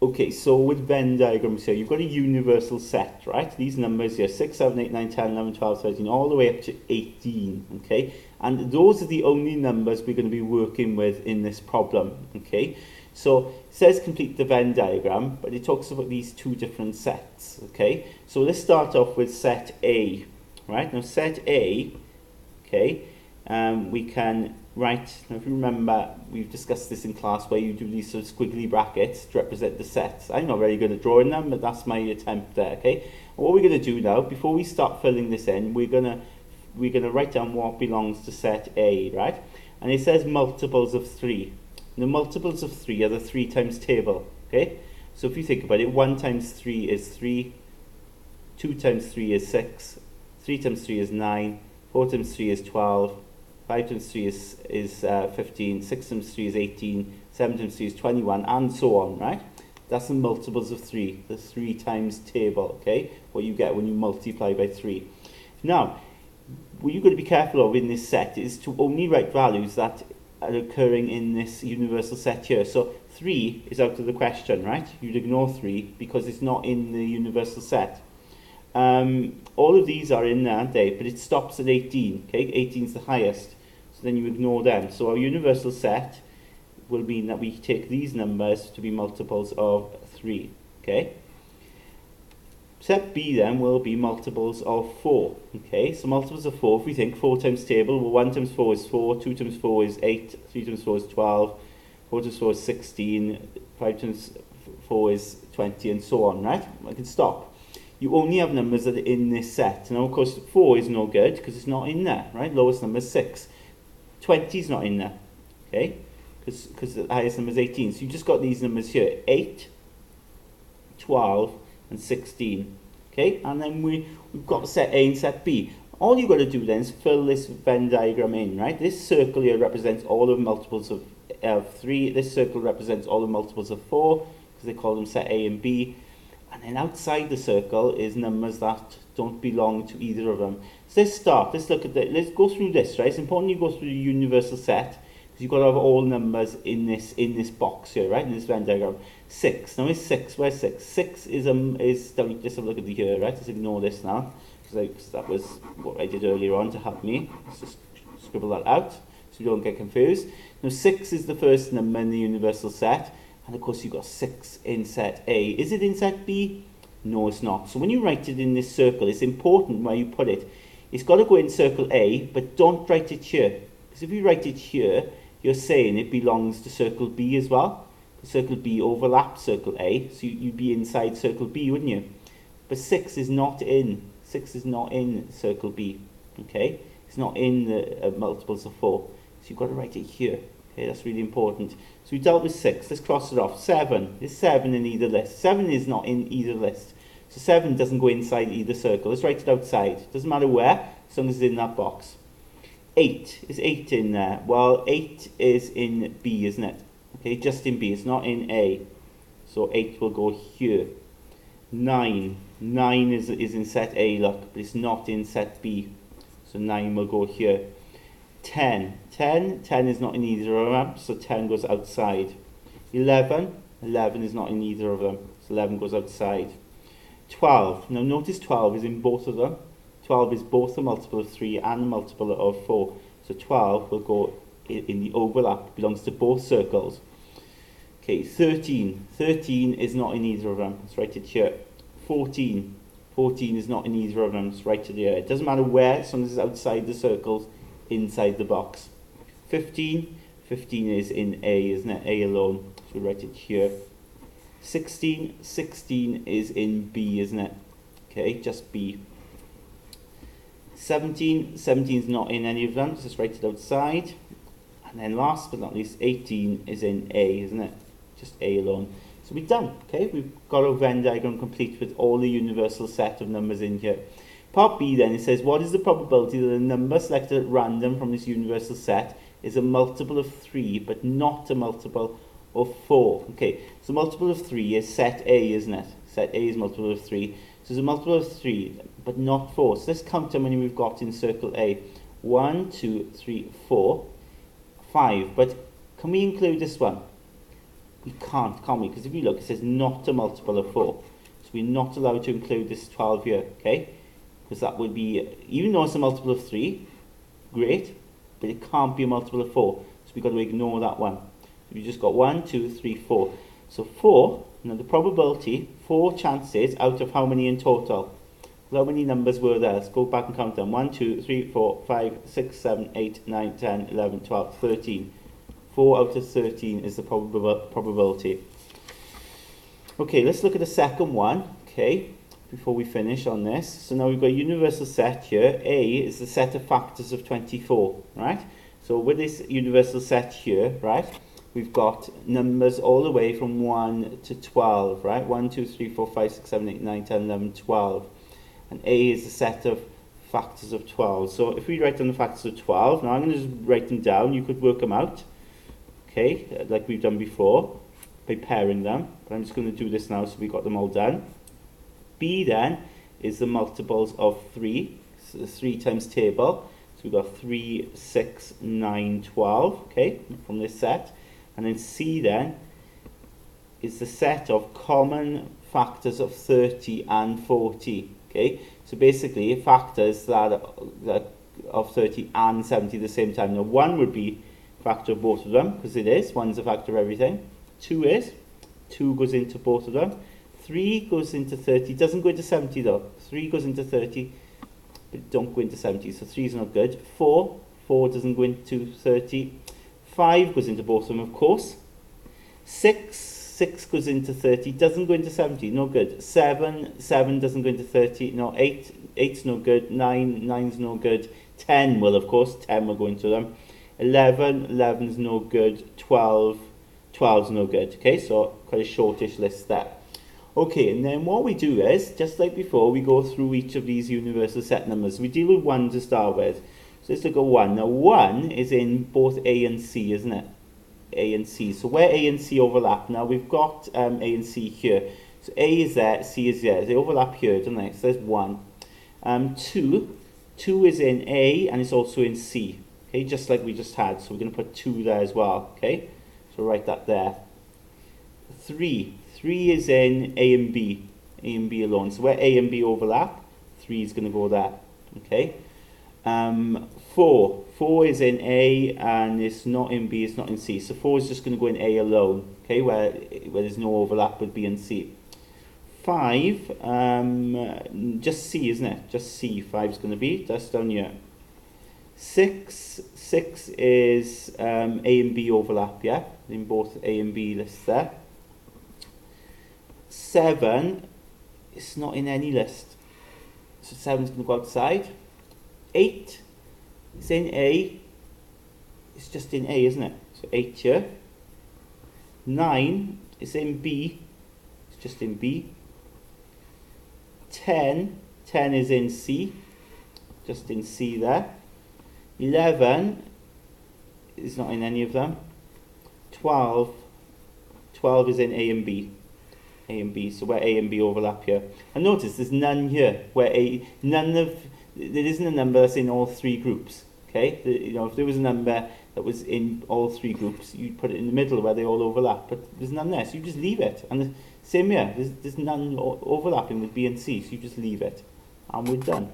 Okay, so with Venn diagrams here, you've got a universal set, right? These numbers here, 6, 7, 8, 9, 10, 11, 12, 13, all the way up to 18, okay? And those are the only numbers we're going to be working with in this problem, okay? So it says complete the Venn diagram, but it talks about these two different sets, okay? So let's start off with set A, right? Now set A, okay, we can write, now if you remember, we've discussed this in class where you do these sort of squiggly brackets to represent the sets. I'm not very good at drawing them, but that's my attempt there, okay? And what we're going to do now, before we start filling this in, we're going to write down what belongs to set A, right? And it says multiples of 3. The multiples of 3 are the 3 times table, okay? So if you think about it, 1 times 3 is 3, 2 times 3 is 6, 3 times 3 is 9, 4 times 3 is 12, 5 times 3 is 15, 6 times 3 is 18, 7 times 3 is 21, and so on, right? That's the multiples of 3, the 3 times table, okay? What you get when you multiply by 3. Now, what you've got to be careful of in this set is to only write values that are occurring in this universal set here. So 3 is out of the question, right? You'd ignore 3 because it's not in the universal set. All of these are in there, aren't they? But it stops at 18, okay? 18 is the highest, so then you ignore them. So our universal set will mean that we take these numbers to be multiples of 3, okay? Set B then will be multiples of 4, okay? So multiples of 4, if we think 4 times table, well 1 times 4 is 4, 2 times 4 is 8, 3 times 4 is 12, 4 times 4 is 16, 5 times 4 is 20, and so on, right? I can stop. You only have numbers that are in this set. Now, of course, 4 is no good because it's not in there, right? Lowest number is 6. 20 is not in there, okay? Because the highest number is 18. So you just got these numbers here, 8, 12, and 16, okay? And then we've got set A and set B. All you've got to do then is fill this Venn diagram in, right? This circle here represents all the multiples of 3. This circle represents all the multiples of 4 because they call them set A and B. And then outside the circle is numbers that don't belong to either of them. So let's look at let's go through this, right? It's important you go through the universal set because you've got to have all numbers in this box here, right? In this Venn diagram. 6. Now is 6. Where's 6? 6 is let's have a look at the here, right? Let's ignore this now because that was what I did earlier on to help me. Let's just scribble that out so you don't get confused. Now 6 is the first number in the universal set. And of course you've got 6 in set A. Is it in set B? No, it's not. So when you write it in this circle, it's important where you put it. It's got to go in circle A, but don't write it here. Because if you write it here, you're saying it belongs to circle B as well. Circle B overlaps circle A, so you'd be inside circle B, wouldn't you? But 6 is not in. 6 is not in circle B, okay? It's not in the multiples of 4. So you've got to write it here. Okay, that's really important. So we dealt with 6. Let's cross it off. 7. Is 7 in either list? 7 is not in either list. So 7 doesn't go inside either circle. Let's write it outside. Doesn't matter where, as long as it's in that box. 8. Is 8 in there? Well, 8 is in B, isn't it? Okay, just in B. It's not in A. So 8 will go here. 9. 9 is in set A, look, but it's not in set B. So 9 will go here. 10. 10 is not in either of them, so 10 goes outside. 11 is not in either of them, so 11 goes outside. 12. Now notice 12 is in both of them. 12 is both a multiple of 3 and a multiple of 4. So 12 will go in the overlap, it belongs to both circles. Okay, 13. 13 is not in either of them, let's write it here. 14. 14 is not in either of them, let's write it here. It doesn't matter where, as long as it's outside the circles, inside the box. 15 is in A, isn't it? A alone. So we write it here. 16 is in B, isn't it? Okay, just B. 17 is not in any of them, so just write it outside. And then last but not least, 18 is in A, isn't it? Just A alone. So we're done, okay? We've got our Venn diagram complete with all the universal set of numbers in here. Part B then, it says, what is the probability that a number selected at random from this universal set is a multiple of 3, but not a multiple of 4? Okay, so multiple of 3 is set A, isn't it? Set A is multiple of 3. So it's a multiple of 3, but not 4. So let's count how many we've got in circle A. 1, 2, 3, 4, 5. But can we include this one? We can't we? Because if you look, it says not a multiple of 4. So we're not allowed to include this 12 here, okay? Because that would be, even though it's a multiple of 3, great, but it can't be a multiple of 4. So we've got to ignore that one. So we just got 1, 2, 3, 4. So 4, now the probability, 4 chances out of how many in total? How many numbers were there? Let's go back and count them. 1, 2, 3, 4, 5, 6, 7, 8, 9, 10, 11, 12, 13. 4 out of 13 is the probability. Okay, let's look at the second one, okay, before we finish on this. So now we've got a universal set here. A is the set of factors of 24, right? So with this universal set here, right, we've got numbers all the way from 1 to 12, right? 1, 2, 3, 4, 5, 6, 7, 8, 9, 10, 11, 12. And A is the set of factors of 12. So if we write down the factors of 12, now I'm going to just write them down. You could work them out, okay, like we've done before, by pairing them. But I'm just going to do this now so we've got them all done. B then is the multiples of 3. So the 3 times table. So we've got 3, 6, 9, 12, okay, from this set. And then C then is the set of common factors of 30 and 40. Okay, so basically factors that of 30 and 70 at the same time. Now 1 would be a factor of both of them, because it is. 1's a factor of everything. 2 is. 2 goes into both of them. 3 goes into 30. Doesn't go into 70 though. 3 goes into 30, but don't go into 70. So 3 is not good. 4 doesn't go into 30. 5 goes into both of them, of course. 6 goes into 30, doesn't go into 70, no good. 7 doesn't go into 30, no. 8's no good. 9's no good. 10 will, of course, 10 will go into them. 11's no good. 12's no good. Okay, so quite a shortish list there. Okay, and then what we do is, just like before, we go through each of these universal set numbers. We deal with 1 to start with. So let's look at 1. Now 1 is in both A and C, isn't it? A and C. So where A and C overlap, now we've got A and C here. So A is there, C is there. They overlap here, don't they? So there's 1. 2 is in A and it's also in C. Okay, just like we just had. So we're going to put 2 there as well. Okay, so write that there. 3 is in A and B alone. So where A and B overlap, 3 is going to go there. Okay. 4 is in A and it's not in B, it's not in C. So 4 is just going to go in A alone, okay, where there's no overlap with B and C. 5, just C, isn't it? Just C, 5 is going to be, that's down here. 6 is A and B overlap, yeah, in both A and B lists there. 7, it's not in any list. So 7 is going to go outside. 8, it's in A, it's just in A, isn't it? So 8 here. 9, it's in B, it's just in B. 10 is in C, just in C there. 11 is not in any of them. 12 is in A and B. A and B, so where A and B overlap here. And notice there's none here, where there isn't a number that's in all 3 groups. Okay, if there was a number that was in all 3 groups, you'd put it in the middle where they all overlap. But there's none there, so you just leave it. And the same here, there's none overlapping with B and C, so you just leave it, and we're done.